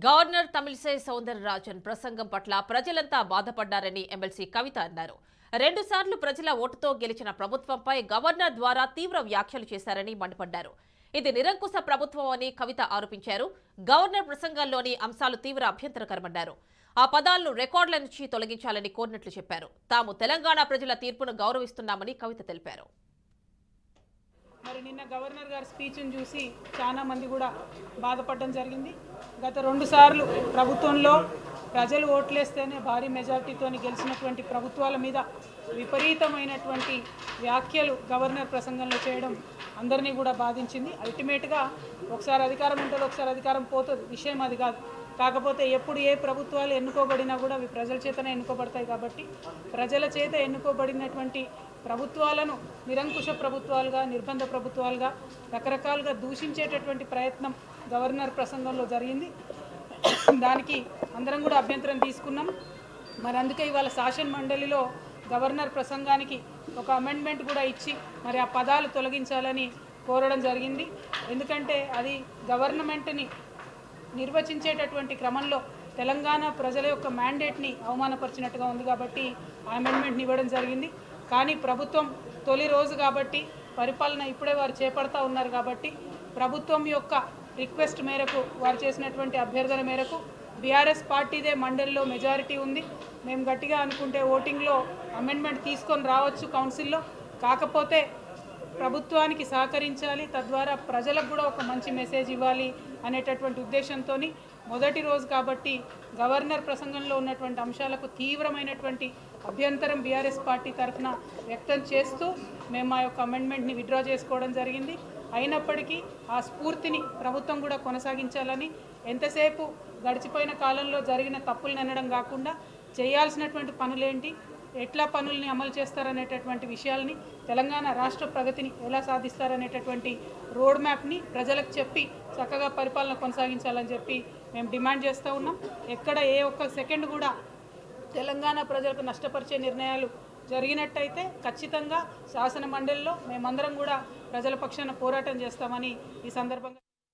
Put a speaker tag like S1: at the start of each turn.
S1: Governor Tamilisai Soundararajan ప్రసంగం పట్ల ప్రజలంతా బాధపడ్డారని ఎమ్మెల్సీ కవిత అన్నారు. 2 సార్లు ప్రజల ఓటుతో గెలిచిన ప్రభుత్వంపై గవర్నర్ ద్వారా తీవ్ర వ్యాఖ్యలు చేశారని మండిపడ్డారు. ఇది నిరంకుశ ప్రభుత్వం అని కవిత ఆరోపించారు. గవర్నర్ ప్రసంగంలోని అంశాలు తీవ్ర అభ్యంతరకరమన్నారు. ఆ పదాలను రికార్డుల నుంచి తొలగించాలని కోరినట్లు చెప్పారు. తాము తెలంగాణ ప్రజల తీర్పును గౌరవిస్తున్నామని కవిత తెలిపారు.
S2: మరి నిన్న గవర్నర్ గారి స్పీచ్ను చూసి చాలా మంది కూడా బాధపడడం జరిగింది. గత 2 సార్లు ప్రభుత్వంలో ప్రజలు ఓట్లేస్తేనే భారీ మెజార్టీతో గెలిచినటువంటి ప్రభుత్వాల మీద విపరీతమైనటువంటి వ్యాఖ్యలు గవర్నర్ ప్రసంగంలో చేయడం అందరినీ కూడా బాధించింది. అల్టిమేట్గా ఒకసారి అధికారం ఉంటుంది, ఒకసారి అధికారం పోతుంది, విషయం అది కాదు. కాకపోతే ఎప్పుడు ఏ ప్రభుత్వాలు ఎన్నుకోబడినా కూడా అవి ప్రజల చేతనే ఎన్నుకోబడతాయి. కాబట్టి ప్రజల చేత ఎన్నుకోబడినటువంటి ప్రభుత్వాలను నిరంకుశ ప్రభుత్వాలుగా, నిర్బంధ ప్రభుత్వాలుగా రకరకాలుగా దూషించేటటువంటి ప్రయత్నం గవర్నర్ ప్రసంగంలో జరిగింది. దానికి అందరం కూడా అభ్యంతరం తీసుకున్నాం. మరి అందుకే ఇవాళ శాసన మండలిలో గవర్నర్ ప్రసంగానికి ఒక అమెండ్మెంట్ కూడా ఇచ్చి మరి ఆ పదాలు తొలగించాలని కోరడం జరిగింది. ఎందుకంటే అది గవర్నమెంట్ని నిర్వచించేటటువంటి క్రమంలో తెలంగాణ ప్రజల యొక్క మ్యాండేట్ని అవమానపరిచినట్టుగా ఉంది. కాబట్టి ఆ అమెండ్మెంట్ని ఇవ్వడం జరిగింది. కానీ ప్రభుత్వం తొలి రోజు కాబట్టి పరిపాలన ఇప్పుడే వారు చేపడతా ఉన్నారు. కాబట్టి ప్రభుత్వం యొక్క రిక్వెస్ట్ మేరకు వారు చేసినటువంటి అభ్యర్థన మేరకు బీఆర్ఎస్ పార్టీదే మండలిలో మెజారిటీ ఉంది. మేము గట్టిగా అనుకుంటే ఓటింగ్లో అమెండ్మెంట్ తీసుకొని రావచ్చు కౌన్సిల్లో. కాకపోతే ప్రభుత్వానికి సహకరించాలి, తద్వారా ప్రజలకు కూడా ఒక మంచి మెసేజ్ ఇవ్వాలి అనేటటువంటి ఉద్దేశంతో మొదటి రోజు కాబట్టి గవర్నర్ ప్రసంగంలో ఉన్నటువంటి అంశాలకు తీవ్రమైనటువంటి అభ్యంతరం బీఆర్ఎస్ పార్టీ తరఫున వ్యక్తం చేస్తూ మేము మా యొక్క అమెండ్మెంట్ని విత్డ్రా చేసుకోవడం జరిగింది. అయినప్పటికీ ఆ స్ఫూర్తిని ప్రభుత్వం కూడా కొనసాగించాలని, ఎంతసేపు గడిచిపోయిన కాలంలో జరిగిన తప్పులను అనడం కాకుండా చేయాల్సినటువంటి పనులేంటి, ఎట్లా పనుల్ని అమలు చేస్తారనేటటువంటి విషయాల్ని, తెలంగాణ రాష్ట్ర ప్రగతిని ఎలా సాధిస్తారనేటటువంటి రోడ్ మ్యాప్ని ప్రజలకు చెప్పి చక్కగా పరిపాలన కొనసాగించాలని చెప్పి మేము డిమాండ్ చేస్తూ ఉన్నాం. ఎక్కడ ఏ ఒక్క సెకండ్ కూడా తెలంగాణ ప్రజలకు నష్టపరిచే నిర్ణయాలు జరిగినట్టయితే ఖచ్చితంగా శాసన మండలిలో మేమందరం కూడా ప్రజల పక్షాన పోరాటం చేస్తామని ఈ సందర్భంగా